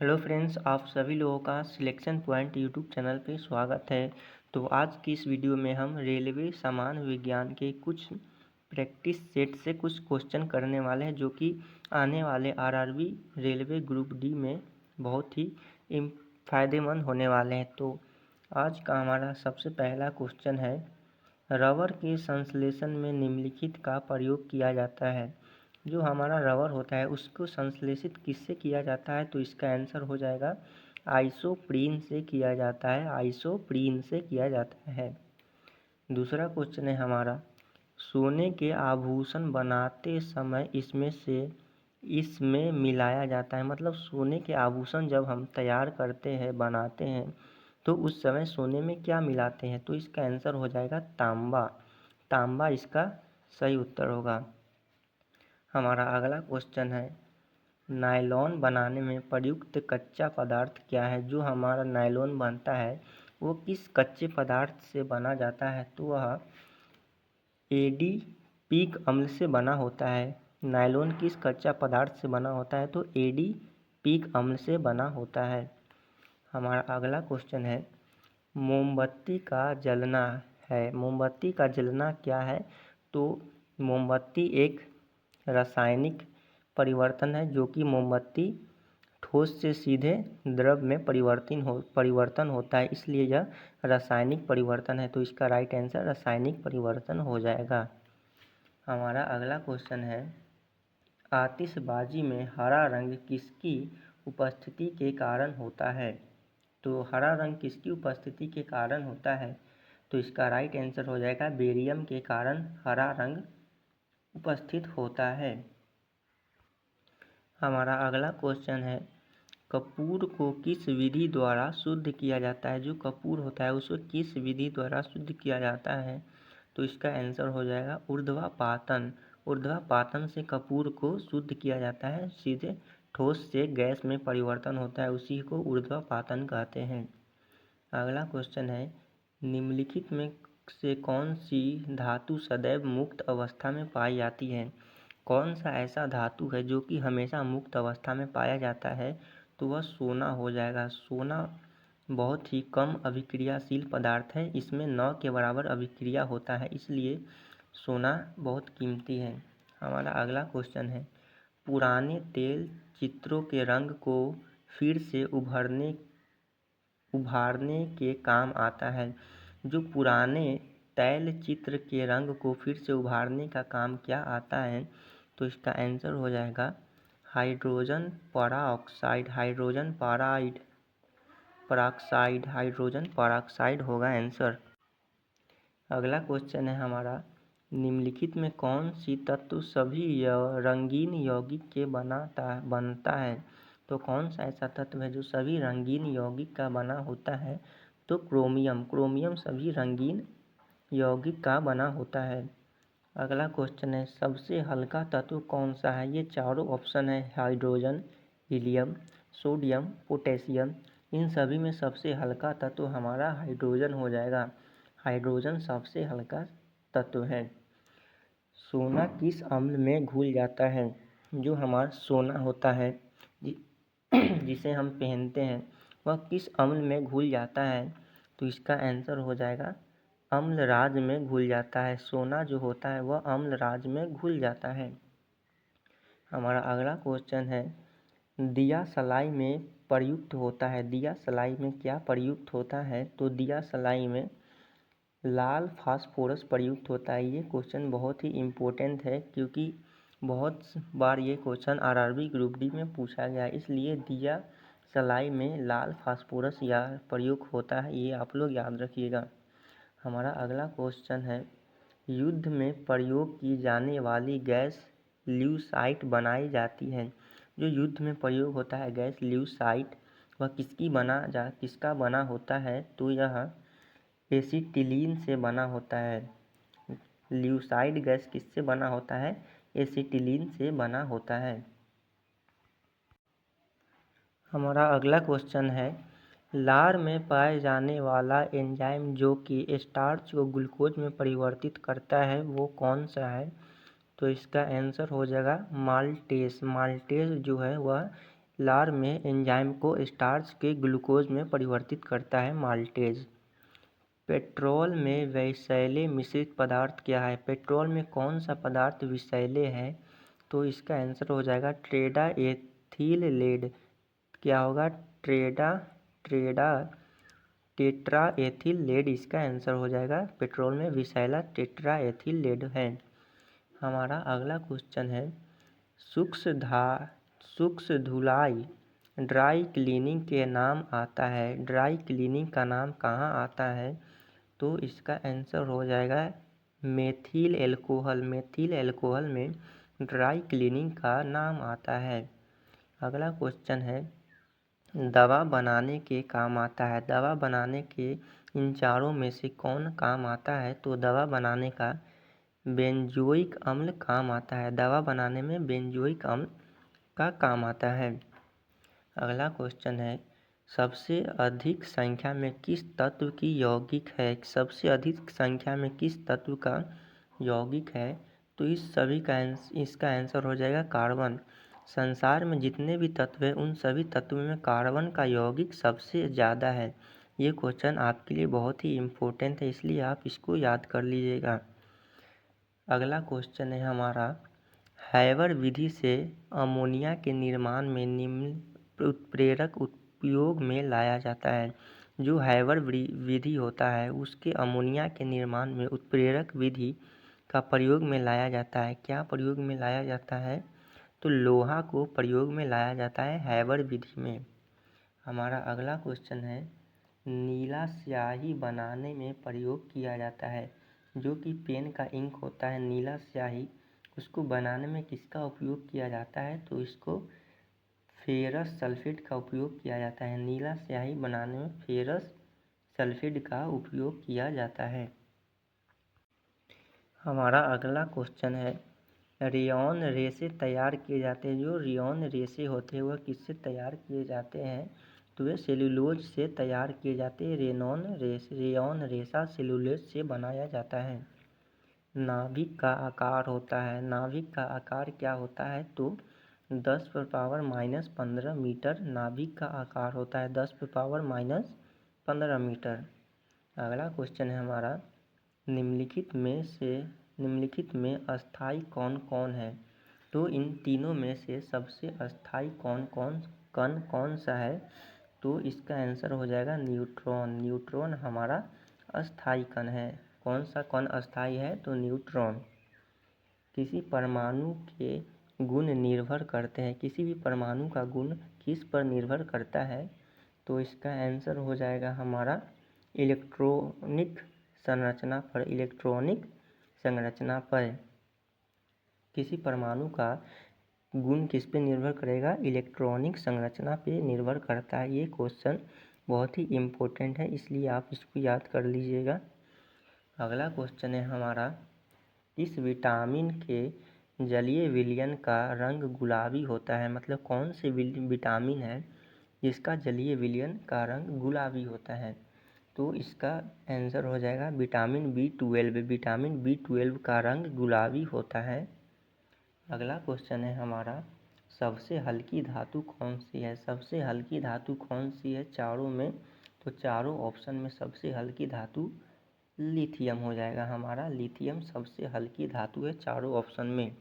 Hello friends, आप सभी लोगों का सिलेक्शन पॉइंट यूट्यूब चैनल पे स्वागत है। तो आज की इस वीडियो में हम रेलवे सामान्य विज्ञान के कुछ प्रैक्टिस सेट से कुछ क्वेश्चन करने वाले हैं, जो कि आने वाले आरआरबी रेलवे ग्रुप डी में बहुत ही फ़ायदेमंद होने वाले हैं। तो आज का हमारा सबसे पहला क्वेश्चन है, रबर के संश्लेषण में निम्नलिखित का प्रयोग किया जाता है। जो हमारा रबर होता है उसको संश्लेषित किससे किया जाता है? तो इसका आंसर हो जाएगा आइसोप्रीन से किया जाता है। आइसोप्रीन से किया जाता है। दूसरा क्वेश्चन है हमारा, सोने के आभूषण बनाते समय इसमें मिलाया जाता है। मतलब सोने के आभूषण जब हम तैयार करते हैं, बनाते हैं, तो उस समय सोने में क्या मिलाते हैं? तो इसका आंसर हो जाएगा तांबा। तांबा इसका सही उत्तर होगा। हमारा अगला क्वेश्चन है, नायलॉन बनाने में प्रयुक्त कच्चा पदार्थ क्या है? जो हमारा नायलॉन बनता है वो किस कच्चे पदार्थ से बना जाता है? तो वह एडीपिक अम्ल से बना होता है। नायलॉन किस कच्चा पदार्थ से बना होता है? तो एडीपिक अम्ल से बना होता है। हमारा अगला क्वेश्चन है, मोमबत्ती का जलना है। मोमबत्ती का जलना क्या है? तो मोमबत्ती एक रासायनिक परिवर्तन है, जो कि मोमबत्ती ठोस से सीधे द्रव में परिवर्तन होता है, इसलिए यह रासायनिक परिवर्तन है। तो इसका राइट आंसर रासायनिक परिवर्तन हो जाएगा। हमारा अगला क्वेश्चन है, आतिशबाजी में हरा रंग किसकी उपस्थिति के कारण होता है? तो हरा रंग किसकी उपस्थिति के कारण होता है? तो इसका राइट आंसर हो जाएगा बेरियम के कारण हरा रंग उपस्थित होता है। हमारा अगला क्वेश्चन है, कपूर को किस विधि द्वारा शुद्ध किया जाता है? जो कपूर होता है उसको किस विधि द्वारा शुद्ध किया जाता है? तो इसका आंसर हो जाएगा ऊर्ध्वापातन। ऊर्ध्वापातन से कपूर को शुद्ध किया जाता है। सीधे ठोस से गैस में परिवर्तन होता है, उसी को ऊर्ध्वापातन कहते हैं। अगला क्वेश्चन है, निम्नलिखित में से कौन सी धातु सदैव मुक्त अवस्था में पाई जाती है? कौन सा ऐसा धातु है जो कि हमेशा मुक्त अवस्था में पाया जाता है? तो वह सोना हो जाएगा। सोना बहुत ही कम अभिक्रियाशील पदार्थ है, इसमें 9 के बराबर अभिक्रिया होता है, इसलिए सोना बहुत कीमती है। हमारा अगला क्वेश्चन है, पुराने तेल चित्रों के रंग को फिर से उभारने के काम आता है। जो पुराने तैल चित्र के रंग को फिर से उभारने का काम क्या आता है? तो इसका आंसर हो जाएगा हाइड्रोजन पराऑक्साइड। हाइड्रोजन पराऑक्साइड हाइड्रोजन पराऑक्साइड होगा आंसर। अगला क्वेश्चन है हमारा, निम्नलिखित में कौन सी तत्व सभी रंगीन यौगिक के बनता है? तो कौन सा ऐसा तत्व है जो सभी रंगीन यौगिक का बना होता है? तो क्रोमियम। क्रोमियम सभी रंगीन यौगिक का बना होता है। अगला क्वेश्चन है, सबसे हल्का तत्व कौन सा है? ये चारों ऑप्शन है, हाइड्रोजन, हीलियम, सोडियम, पोटेशियम। इन सभी में सबसे हल्का तत्व हमारा हाइड्रोजन हो जाएगा। हाइड्रोजन सबसे हल्का तत्व है। सोना किस अम्ल में घुल जाता है? जो हमारा सोना होता है जिसे हम पहनते हैं, वह किस अम्ल में घुल जाता है? तो इसका आंसर हो जाएगा अम्लराज में घुल जाता है। सोना जो होता है वह अम्लराज में घुल जाता है। हमारा अगला क्वेश्चन है, दिया सलाई में प्रयुक्त होता है। दिया सलाई में क्या प्रयुक्त होता है? तो दिया सलाई में लाल फास्फोरस प्रयुक्त होता है। ये क्वेश्चन बहुत ही इम्पोर्टेंट है, क्योंकि बहुत बार ये क्वेश्चन आरआरबी ग्रुप डी में पूछा गया है, इसलिए दिया सलाई में लाल फास्फोरस या प्रयोग होता है, ये आप लोग याद रखिएगा। हमारा अगला क्वेश्चन है, युद्ध में प्रयोग की जाने वाली गैस ल्यूसाइट बनाई जाती है। जो युद्ध में प्रयोग होता है गैस ल्यूसाइट, वह किसका बना होता है? तो यह एसिटिलीन से बना होता है। ल्यूसाइड गैस किससे बना होता है? एसिटिलीन से बना होता है। हमारा अगला क्वेश्चन है, लार में पाए जाने वाला एंजाइम जो कि स्टार्च को ग्लूकोज में परिवर्तित करता है, वो कौन सा है? तो इसका आंसर हो जाएगा माल्टेस। माल्टेस जो है वह लार में एंजाइम को स्टार्च के ग्लूकोज में परिवर्तित करता है माल्टेज। पेट्रोल में विषैले मिश्रित पदार्थ क्या है? पेट्रोल में कौन सा पदार्थ विषैले है? तो इसका आंसर हो जाएगा ट्रेडा एथिल लेड। क्या होगा? ट्रेडा टेट्रा एथिल लेड इसका आंसर हो जाएगा। पेट्रोल में विषैला टेट्रा एथिल लेड है। हमारा अगला क्वेश्चन है सूक्ष्म धुलाई ड्राई क्लीनिंग के नाम आता है। ड्राई क्लीनिंग का नाम कहाँ आता है? तो इसका आंसर हो जाएगा मेथिल एल्कोहल। मेथिल एल्कोहल में ड्राई क्लीनिंग का नाम आता है। अगला क्वेश्चन है दवा बनाने के काम आता है। दवा बनाने के इन चारों में से कौन काम आता है? तो दवा बनाने का बेंजोइक अम्ल काम आता है। दवा बनाने में बेंजोइक अम्ल का काम आता है। अगला क्वेश्चन है सबसे अधिक संख्या में किस तत्व की यौगिक है? सबसे अधिक संख्या में किस तत्व का यौगिक है? तो इसका आंसर हो जाएगा कार्बन। संसार में जितने भी तत्व हैं उन सभी तत्वों में कार्बन का यौगिक सबसे ज़्यादा है। ये क्वेश्चन आपके लिए बहुत ही इम्पोर्टेंट है, इसलिए आप इसको याद कर लीजिएगा। अगला क्वेश्चन है हमारा हैवर विधि से अमोनिया के निर्माण में निम्न उत्प्रेरक उपयोग में लाया जाता है। जो हैवर विधि होता है उसके अमोनिया के निर्माण में उत्प्रेरक विधि का प्रयोग में लाया जाता है। क्या प्रयोग में लाया जाता है? तो लोहा को प्रयोग में लाया जाता है हैवर विधि में। हमारा अगला क्वेश्चन है नीला स्याही बनाने में प्रयोग किया जाता है। जो कि पेन का इंक होता है नीला स्याही, उसको बनाने में किसका उपयोग किया जाता है? तो इसको फेरस सल्फेट का उपयोग किया जाता है। नीला स्याही बनाने में फेरस सल्फेट का उपयोग किया जाता है। हमारा अगला क्वेश्चन है रेयॉन रेशे तैयार किए जाते हैं। जो रेयॉन रेशे होते हैं वह किससे तैयार किए जाते हैं? तो वे सेलुलोज से तैयार किए जाते हैं। रेयॉन रेशा सेलुलोज से बनाया जाता है। नाभिक का आकार होता है। नाभिक का आकार क्या होता है? तो 10⁻⁻15 मीटर नाभिक का आकार होता है। 10⁻⁻15 मीटर। अगला क्वेश्चन है हमारा निम्नलिखित में अस्थाई कौन कौन है? तो इन तीनों में से सबसे अस्थाई कौन सा है? तो इसका आंसर हो जाएगा न्यूट्रॉन। न्यूट्रॉन हमारा अस्थाई कण है। कौन सा कण अस्थाई है? तो न्यूट्रॉन। किसी परमाणु के गुण निर्भर करते हैं। किसी भी परमाणु का गुण किस पर निर्भर करता है? तो इसका आंसर हो जाएगा हमारा इलेक्ट्रॉनिक संरचना पर। इलेक्ट्रॉनिक संरचना पर किसी परमाणु का गुण किस पे निर्भर करेगा? इलेक्ट्रॉनिक संरचना पे निर्भर करता है। ये क्वेश्चन बहुत ही इम्पोर्टेंट है, इसलिए आप इसको याद कर लीजिएगा। अगला क्वेश्चन है हमारा इस विटामिन के जलीय विलयन का रंग गुलाबी होता है। मतलब कौन से विटामिन है जिसका जलीय विलयन का रंग गुलाबी होता है? तो इसका आंसर हो जाएगा विटामिन B12। विटामिन B12 का रंग गुलाबी होता है। अगला क्वेश्चन है हमारा सबसे हल्की धातु कौन सी है? सबसे हल्की धातु कौन सी है चारों में? तो चारों ऑप्शन में सबसे हल्की धातु लिथियम हो जाएगा। हमारा लिथियम सबसे हल्की धातु है चारों ऑप्शन में।